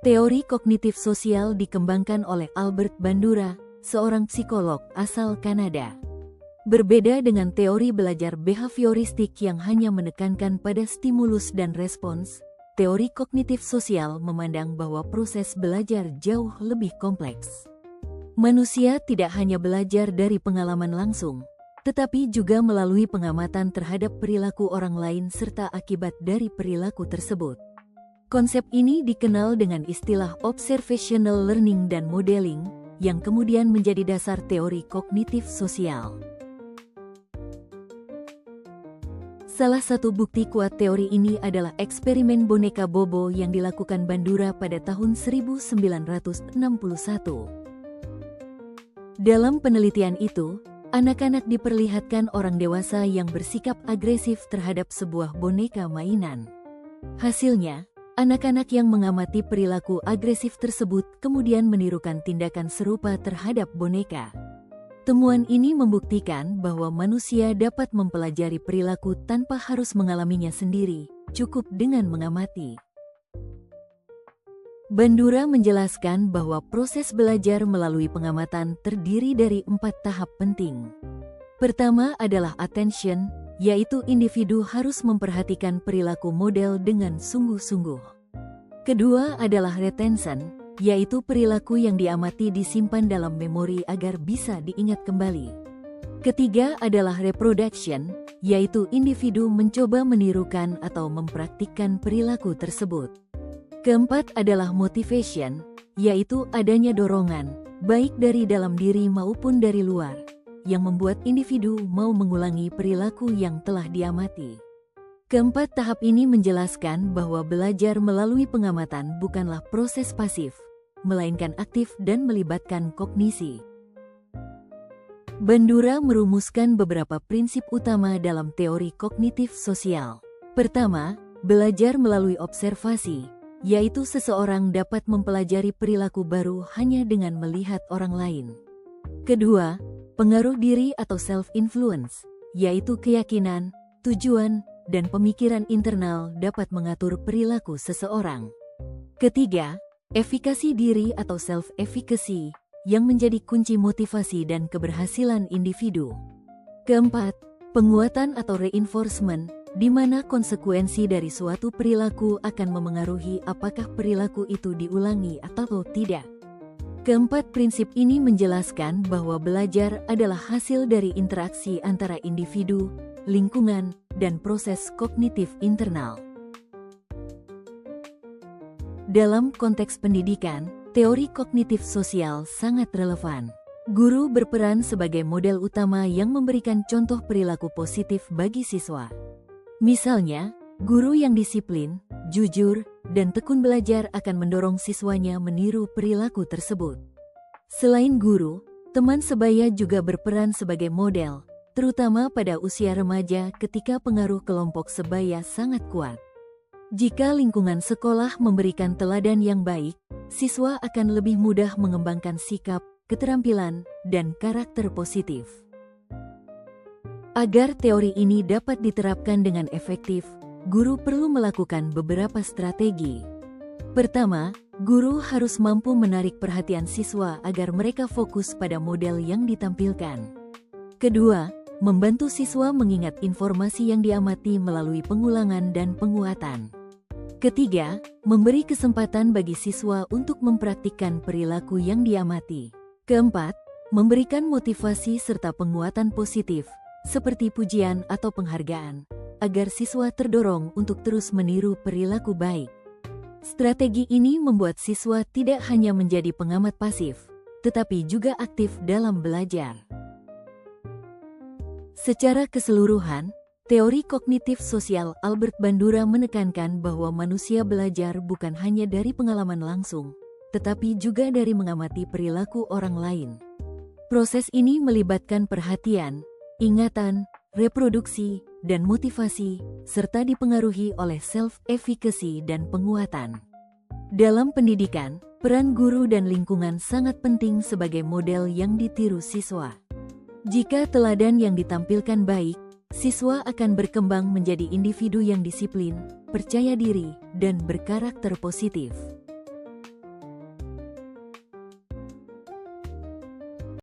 Teori kognitif sosial dikembangkan oleh Albert Bandura, seorang psikolog asal Kanada. Berbeda dengan teori belajar behavioristik yang hanya menekankan pada stimulus dan respons, teori kognitif sosial memandang bahwa proses belajar jauh lebih kompleks. Manusia tidak hanya belajar dari pengalaman langsung, tetapi juga melalui pengamatan terhadap perilaku orang lain serta akibat dari perilaku tersebut. Konsep ini dikenal dengan istilah observational learning dan modeling, yang kemudian menjadi dasar teori kognitif sosial. Salah satu bukti kuat teori ini adalah eksperimen boneka Bobo yang dilakukan Bandura pada tahun 1961. Dalam penelitian itu, anak-anak diperlihatkan orang dewasa yang bersikap agresif terhadap sebuah boneka mainan. Hasilnya, anak-anak yang mengamati perilaku agresif tersebut kemudian menirukan tindakan serupa terhadap boneka. Temuan ini membuktikan bahwa manusia dapat mempelajari perilaku tanpa harus mengalaminya sendiri, cukup dengan mengamati. Bandura menjelaskan bahwa proses belajar melalui pengamatan terdiri dari 4 tahap penting. Pertama adalah attention, yaitu individu harus memperhatikan perilaku model dengan sungguh-sungguh. Kedua adalah retention, yaitu perilaku yang diamati disimpan dalam memori agar bisa diingat kembali. Ketiga adalah reproduction, yaitu individu mencoba menirukan atau mempraktikkan perilaku tersebut. Keempat adalah motivation, yaitu adanya dorongan, baik dari dalam diri maupun dari luar, yang membuat individu mau mengulangi perilaku yang telah diamati. Keempat tahap ini menjelaskan bahwa belajar melalui pengamatan bukanlah proses pasif, melainkan aktif dan melibatkan kognisi. Bandura merumuskan beberapa prinsip utama dalam teori kognitif sosial. Pertama, belajar melalui observasi, yaitu seseorang dapat mempelajari perilaku baru hanya dengan melihat orang lain. Kedua, pengaruh diri atau self-influence, yaitu keyakinan, tujuan, dan pemikiran internal dapat mengatur perilaku seseorang. Ketiga, efikasi diri atau self-efficacy, yang menjadi kunci motivasi dan keberhasilan individu. Keempat, penguatan atau reinforcement, di mana konsekuensi dari suatu perilaku akan memengaruhi apakah perilaku itu diulangi atau tidak. Keempat prinsip ini menjelaskan bahwa belajar adalah hasil dari interaksi antara individu, lingkungan, dan proses kognitif internal. Dalam konteks pendidikan, teori kognitif sosial sangat relevan. Guru berperan sebagai model utama yang memberikan contoh perilaku positif bagi siswa. Misalnya, guru yang disiplin, jujur, dan tekun belajar akan mendorong siswanya meniru perilaku tersebut. Selain guru, teman sebaya juga berperan sebagai model, terutama pada usia remaja ketika pengaruh kelompok sebaya sangat kuat. Jika lingkungan sekolah memberikan teladan yang baik, siswa akan lebih mudah mengembangkan sikap, keterampilan, dan karakter positif. Agar teori ini dapat diterapkan dengan efektif, guru perlu melakukan beberapa strategi. Pertama, guru harus mampu menarik perhatian siswa agar mereka fokus pada model yang ditampilkan. Kedua, membantu siswa mengingat informasi yang diamati melalui pengulangan dan penguatan. Ketiga, memberi kesempatan bagi siswa untuk mempraktikkan perilaku yang diamati. Keempat, memberikan motivasi serta penguatan positif, seperti pujian atau penghargaan, agar siswa terdorong untuk terus meniru perilaku baik. Strategi ini membuat siswa tidak hanya menjadi pengamat pasif, tetapi juga aktif dalam belajar. Secara keseluruhan, teori kognitif sosial Albert Bandura menekankan bahwa manusia belajar bukan hanya dari pengalaman langsung, tetapi juga dari mengamati perilaku orang lain. Proses ini melibatkan perhatian, ingatan, reproduksi, dan motivasi, serta dipengaruhi oleh self-efficacy dan penguatan. Dalam pendidikan, peran guru dan lingkungan sangat penting sebagai model yang ditiru siswa. Jika teladan yang ditampilkan baik, siswa akan berkembang menjadi individu yang disiplin, percaya diri, dan berkarakter positif.